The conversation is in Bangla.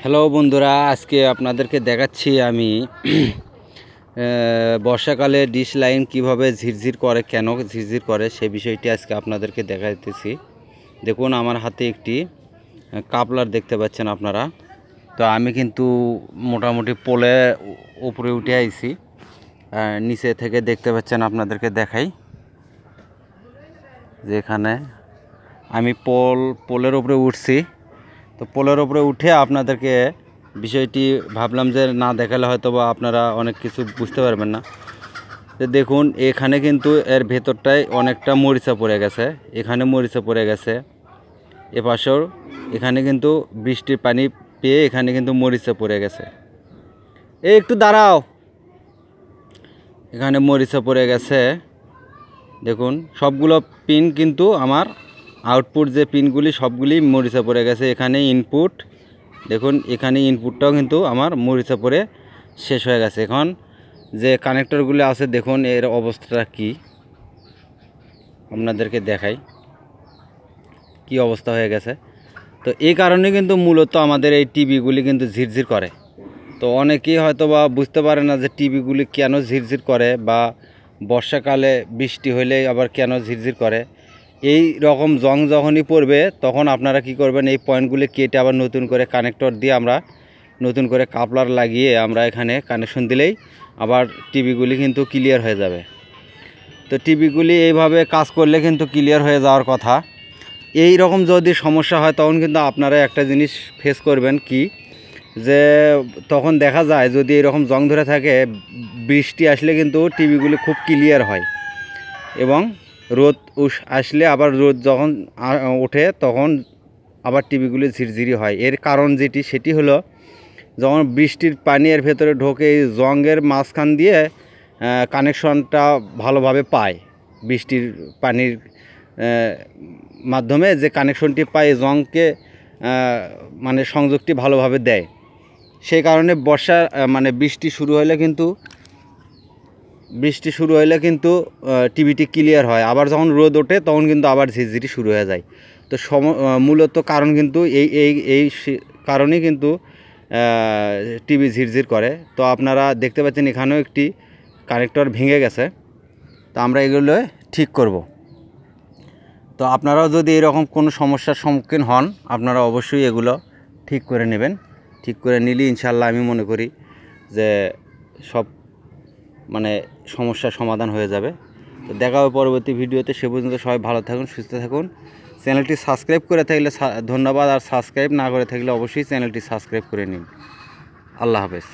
হ্যালো বন্ধুরা, আজকে আপনাদেরকে দেখাচ্ছি আমি বর্ষাকালে ডিশ লাইন কিভাবে ঝিরঝির করে, কেন ঝিরঝির করে সেই বিষয়টি আজকে আপনাদেরকে দেখাইতেছি। দেখুন আমার হাতে একটি কাপলার দেখতে পাচ্ছেন আপনারা। তো আমি কিন্তু মোটামুটি পোলে উপরে উঠে আইছি, নিচে থেকে দেখতে পাচ্ছেন, আপনাদেরকে দেখাই যে এখানে আমি পোলের উপরে উঠছি। তো পোলের উপরে উঠে আপনাদেরকে বিষয়টি ভাবলাম যে না দেখালে হয়তো বা আপনারা অনেক কিছু বুঝতে পারবেন না। তো দেখুন এখানে কিন্তু এর ভেতরটায় অনেকটা মরিচা পড়ে গেছে, এখানে মরিচা পড়ে গেছে, এপাশেও এখানে কিন্তু বৃষ্টির পানি পেয়ে এখানে কিন্তু মরিচা পড়ে গেছে। একটু দাঁড়াও, এখানে মরিচা পড়ে গেছে। দেখুন সবগুলো পিন কিন্তু আমার আউটপুট যে পিনগুলি সবগুলি মরিচা পড়ে গেছে। এখানে ইনপুট দেখুন, এখানে ইনপুটটাও কিন্তু আমার মরিচা পড়ে শেষ হয়ে গেছে। এখন যে কানেক্টরগুলো আছে দেখুন এর অবস্থাটা কি, আপনাদেরকে দেখাই কি অবস্থা হয়ে গেছে। তো এই কারণে কিন্তু মূলত আমাদের এই টিভিগুলি কিন্তু ঝিরঝির করে। তো অনেকেই হয়তো বা বুঝতে পারে না যে টিভিগুলি কেন ঝিরঝির করে, বা বর্ষাকালে বৃষ্টি হলে আবার কেন ঝিরঝির করে। এই রকম জং যখনই পড়বে তখন আপনারা কি করবেন, এই পয়েন্টগুলি কেটে আবার নতুন করে কানেক্টর দিয়ে আমরা নতুন করে কাপলার লাগিয়ে আমরা এখানে কানেকশন দিলেই আবার টিভিগুলি কিন্তু ক্লিয়ার হয়ে যাবে। তো টিভিগুলি এইভাবে কাজ করলে কিন্তু ক্লিয়ার হয়ে যাওয়ার কথা। এই রকম যদি সমস্যা হয় তখন কিন্তু আপনারা একটা জিনিস ফেস করবেন কি, যে তখন দেখা যায় যদি এরকম জং ধরে থাকে, বৃষ্টি আসলে কিন্তু টিভিগুলি খুব ক্লিয়ার হয়, এবং রোদ আসলে আবার রোদ যখন ওঠে তখন আবার টিভিগুলি ঝিরঝিরি হয়। এর কারণ যেটি সেটি হলো, যখন বৃষ্টির পানি এর ভেতরে ঢোকে এই জংয়ের মাঝখান দিয়ে কানেকশনটা ভালোভাবে পায়, বৃষ্টির পানির মাধ্যমে যে কানেকশনটি পায় জংকে মানে সংযোগটি ভালোভাবে দেয়। সেই কারণে বৃষ্টি শুরু হলে কিন্তু টিভিটি ক্লিয়ার হয়, আবার যখন রোদ ওঠে তখন কিন্তু আবার ঝিরঝিরি শুরু হয়ে যায়। তো মূলত কারণ কিন্তু এই কারণেই কিন্তু টিভি ঝিরঝির করে। তো আপনারা দেখতে পাচ্ছেন এখানেও একটি কানেক্টর ভেঙে গেছে, তো আমরা এগুলো ঠিক করব। তো আপনারাও যদি এরকম কোনো সমস্যার সম্মুখীন হন, আপনারা অবশ্যই এগুলো ঠিক করে নেবেন। ঠিক করে নিলে ইনশাল্লাহ আমি মনে করি যে সব সমস্যার সমাধান হয়ে যাবে। তো দেখা হবে পরবর্তী ভিডিওতে। সে পর্যন্ত সবাই ভালো থাকুন, সুস্থ থাকুন। চ্যানেলটি সাবস্ক্রাইব করে থাকলে ধন্যবাদ, আর সাবস্ক্রাইব না করে থাকলে অবশ্যই চ্যানেলটি সাবস্ক্রাইব করে নিন। আল্লাহ হাফেজ।